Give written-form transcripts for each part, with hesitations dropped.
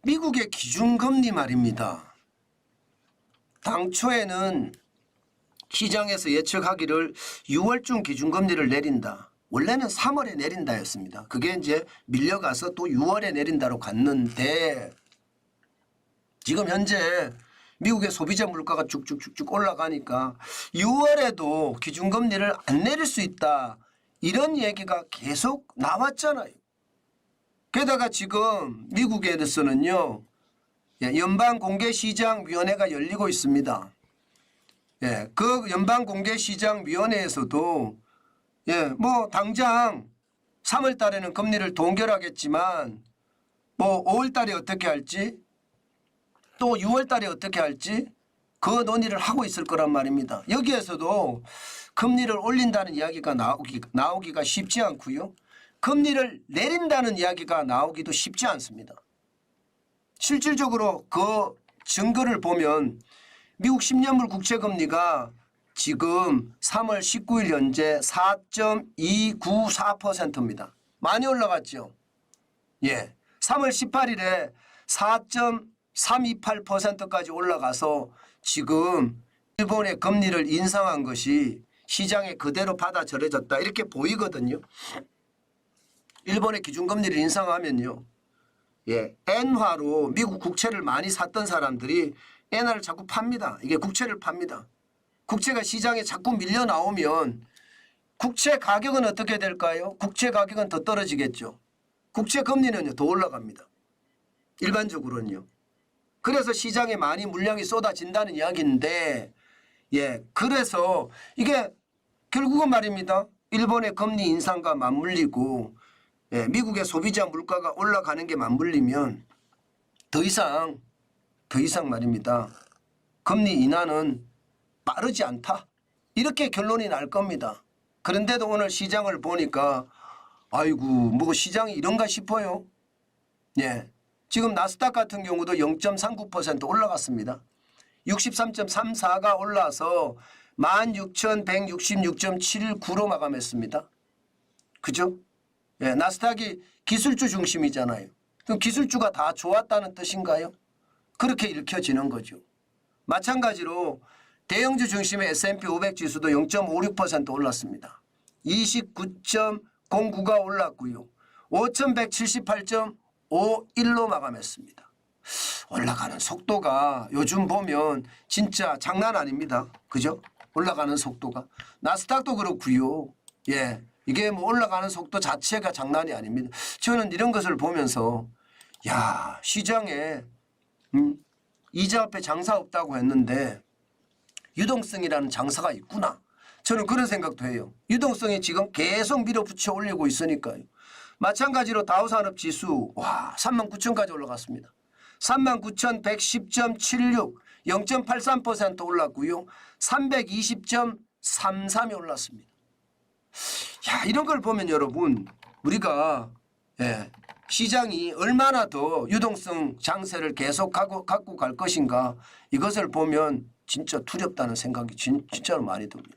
미국의 기준금리 말입니다. 당초에는 시장에서 예측하기를 6월중 기준금리를 내린다. 원래는 3월에 내린다였습니다. 그게 이제 밀려가서 또 6월에 내린다로 갔는데 지금 현재 미국의 소비자 물가가 쭉쭉쭉쭉 올라가니까 6월에도 기준금리를 안 내릴 수 있다. 이런 얘기가 계속 나왔잖아요. 게다가 지금 미국에서는요. 연방공개시장위원회가 열리고 있습니다. 그 연방공개시장위원회에서도 뭐 당장 3월 달에는 금리를 동결하겠지만 뭐 5월 달에 어떻게 할지 또 6월 달에 어떻게 할지 그 논의를 하고 있을 거란 말입니다. 여기에서도 금리를 올린다는 이야기가 나오기가 쉽지 않고요. 금리를 내린다는 이야기가 나오기도 쉽지 않습니다. 실질적으로 그 증거를 보면 미국 10년물 국채금리가 지금 3월 19일 현재 4.294%입니다. 많이 올라갔죠. 3월 18일에 4.328%까지 올라가서 지금 일본의 금리를 인상한 것이 시장에 그대로 받아들여졌다 이렇게 보이거든요. 일본의 기준금리를 인상하면요. 엔화로 미국 국채를 많이 샀던 사람들이 엔화를 자꾸 팝니다. 이게 국채를 팝니다. 국채가 시장에 자꾸 밀려 나오면 국채 가격은 어떻게 될까요? 국채 가격은 더 떨어지겠죠. 국채 금리는요, 더 올라갑니다. 일반적으로는요. 그래서 시장에 많이 물량이 쏟아진다는 이야기인데, 그래서 이게 결국은 말입니다. 일본의 금리 인상과 맞물리고, 미국의 소비자 물가가 올라가는 게 맞물리면 더 이상 말입니다. 금리 인하는 빠르지 않다. 이렇게 결론이 날 겁니다. 그런데도 오늘 시장을 보니까 아이고 뭐 시장이 이런가 싶어요. 지금 나스닥 같은 경우도 0.39% 올라갔습니다. 63.34가 올라서 16,166.79로 마감했습니다. 그죠? 나스닥이 기술주 중심이잖아요. 그럼 기술주가 다 좋았다는 뜻인가요? 그렇게 읽혀지는 거죠. 마찬가지로 대형주 중심의 S&P 500 지수도 0.56% 올랐습니다. 29.09가 올랐고요. 5,178.51로 마감했습니다. 올라가는 속도가 요즘 보면 진짜 장난 아닙니다. 그죠? 올라가는 속도가. 나스닥도 그렇고요. 이게 뭐 올라가는 속도 자체가 장난이 아닙니다. 저는 이런 것을 보면서 야, 시장에 이자 앞에 장사 없다고 했는데 유동성이라는 장사가 있구나. 저는 그런 생각도 해요. 유동성이 지금 계속 밀어붙여 올리고 있으니까요. 마찬가지로 다우산업지수 39,000까지 올라갔습니다. 39,110.76 0.83% 올랐고요. 320.33이 올랐습니다. 이런 걸 보면 여러분 우리가 시장이 얼마나 더 유동성 장세를 계속 갖고 갈 것인가 이것을 보면 진짜 두렵다는 생각이 진짜로 많이 듭니다.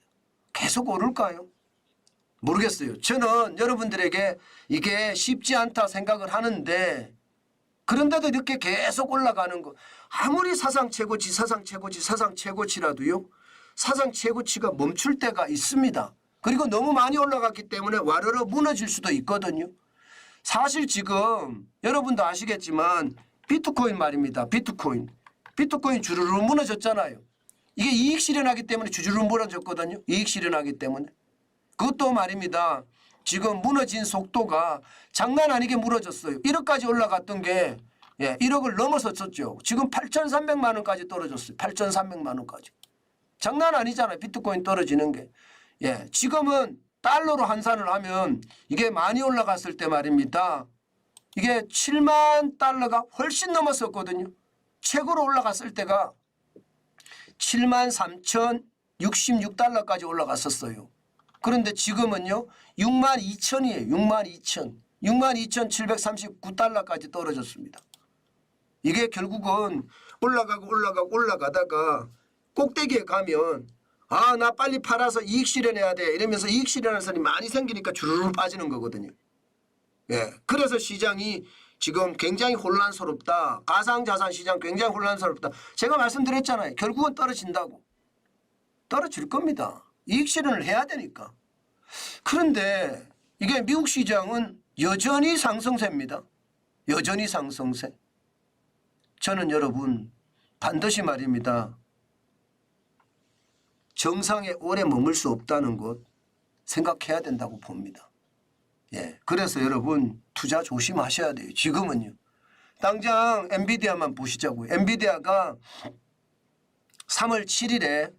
계속 오를까요? 모르겠어요. 저는 여러분들에게 이게 쉽지 않다 생각을 하는데 그런데도 이렇게 계속 올라가는 거 아무리 사상 최고치라도요. 사상 최고치가 멈출 때가 있습니다. 그리고 너무 많이 올라갔기 때문에 와르르 무너질 수도 있거든요. 사실 지금 여러분도 아시겠지만 비트코인 말입니다. 비트코인 주르르 무너졌잖아요. 이게 이익 실현하기 때문에 주르르 무너졌거든요. 이익 실현하기 때문에. 그것도 말입니다. 지금 무너진 속도가 장난 아니게 무너졌어요. 1억까지 올라갔던 게 1억을 넘어섰었죠. 지금 8,300만 원까지 떨어졌어요. 8,300만 원까지. 장난 아니잖아요. 비트코인 떨어지는 게. 지금은 달러로 환산을 하면 이게 많이 올라갔을 때 말입니다. 이게 7만 달러가 훨씬 넘었었거든요. 최고로 올라갔을 때가 73,066달러까지 올라갔었어요. 그런데 지금은요. 62,000이에요. 62,000. 62,739달러까지 떨어졌습니다. 이게 결국은 올라가다가 꼭대기에 가면 나 빨리 팔아서 이익 실현해야 돼 이러면서 이익 실현하는 사람이 많이 생기니까 주르르 빠지는 거거든요. 그래서 시장이 지금 굉장히 혼란스럽다. 가상자산 시장 굉장히 혼란스럽다. 제가 말씀드렸잖아요. 결국은 떨어진다고. 떨어질 겁니다. 이익 실현을 해야 되니까. 그런데 이게 미국 시장은 여전히 상승세입니다. 여전히 상승세. 저는 여러분 반드시 말입니다. 정상에 오래 머물 수 없다는 것 생각해야 된다고 봅니다. 예, 그래서 여러분 투자 조심하셔야 돼요. 지금은요. 당장 엔비디아만 보시자고요. 엔비디아가 3월 7일에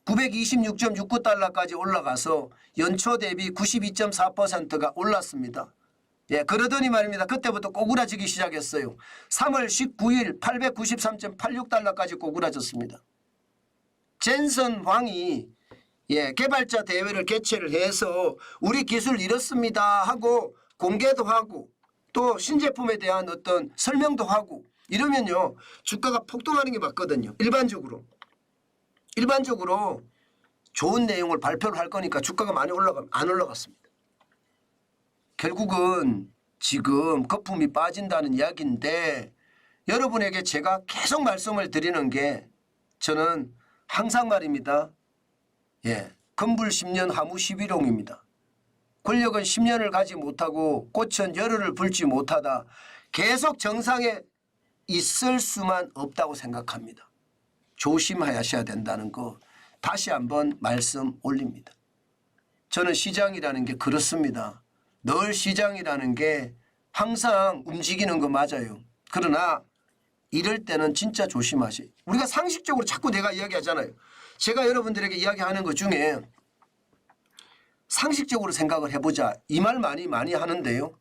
926.69달러까지 올라가서 연초 대비 92.4%가 올랐습니다. 예, 그러더니 말입니다. 그때부터 꼬꾸라지기 시작했어요. 3월 19일 893.86달러까지 꼬꾸라졌습니다. 젠슨 황이 개발자 대회를 개최를 해서 우리 기술 이렇습니다 하고 공개도 하고 또 신제품에 대한 어떤 설명도 하고 이러면요 주가가 폭등하는 게 맞거든요. 일반적으로 좋은 내용을 발표를 할 거니까 주가가 많이 안 올라갔습니다. 결국은 지금 거품이 빠진다는 이야기인데 여러분에게 제가 계속 말씀을 드리는 게 저는 항상 말입니다. 건불 10년 하무 11홍입니다. 권력은 10년을 가지 못하고 꽃은 열흘을 불지 못하다. 계속 정상에 있을 수만 없다고 생각합니다. 조심하셔야 된다는 거 다시 한번 말씀 올립니다. 저는 시장이라는 게 그렇습니다. 늘 시장이라는 게 항상 움직이는 거 맞아요. 그러나 이럴 때는 진짜 조심하세요. 우리가 상식적으로 자꾸 내가 이야기하잖아요. 제가 여러분들에게 이야기하는 것 중에 상식적으로 생각을 해보자. 이 말 많이 하는데요.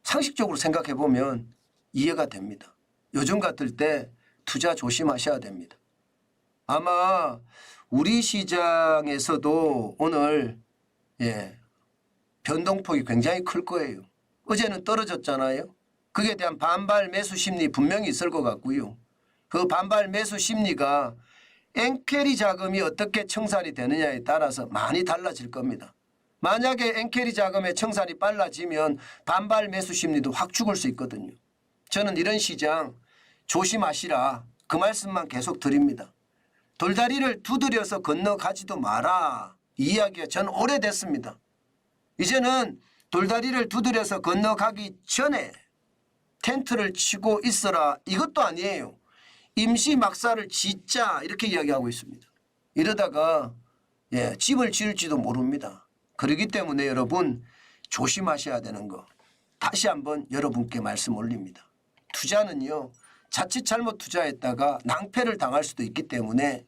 상식적으로 생각해 보면 이해가 됩니다. 요즘 같을 때 투자 조심하셔야 됩니다. 아마 우리 시장에서도 오늘 변동폭이 굉장히 클 거예요. 어제는 떨어졌잖아요. 그에 대한 반발 매수 심리 분명히 있을 것 같고요. 그 반발 매수 심리가 엔캐리 자금이 어떻게 청산이 되느냐에 따라서 많이 달라질 겁니다. 만약에 엔캐리 자금의 청산이 빨라지면 반발 매수 심리도 확 죽을 수 있거든요. 저는 이런 시장 조심하시라 그 말씀만 계속 드립니다. 돌다리를 두드려서 건너가지도 마라. 이 이야기가 전 오래됐습니다. 이제는 돌다리를 두드려서 건너가기 전에 텐트를 치고 있어라. 이것도 아니에요. 임시 막사를 짓자 이렇게 이야기하고 있습니다. 이러다가 집을 지을지도 모릅니다. 그렇기 때문에 여러분 조심하셔야 되는 거 다시 한번 여러분께 말씀 올립니다. 투자는요. 자칫 잘못 투자했다가 낭패를 당할 수도 있기 때문에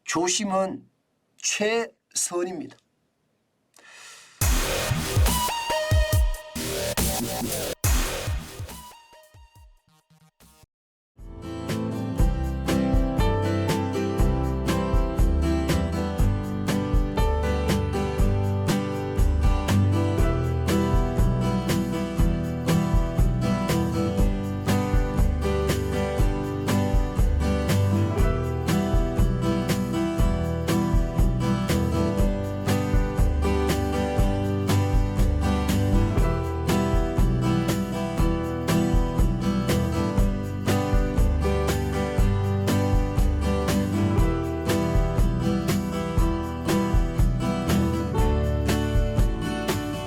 조심은 최선입니다.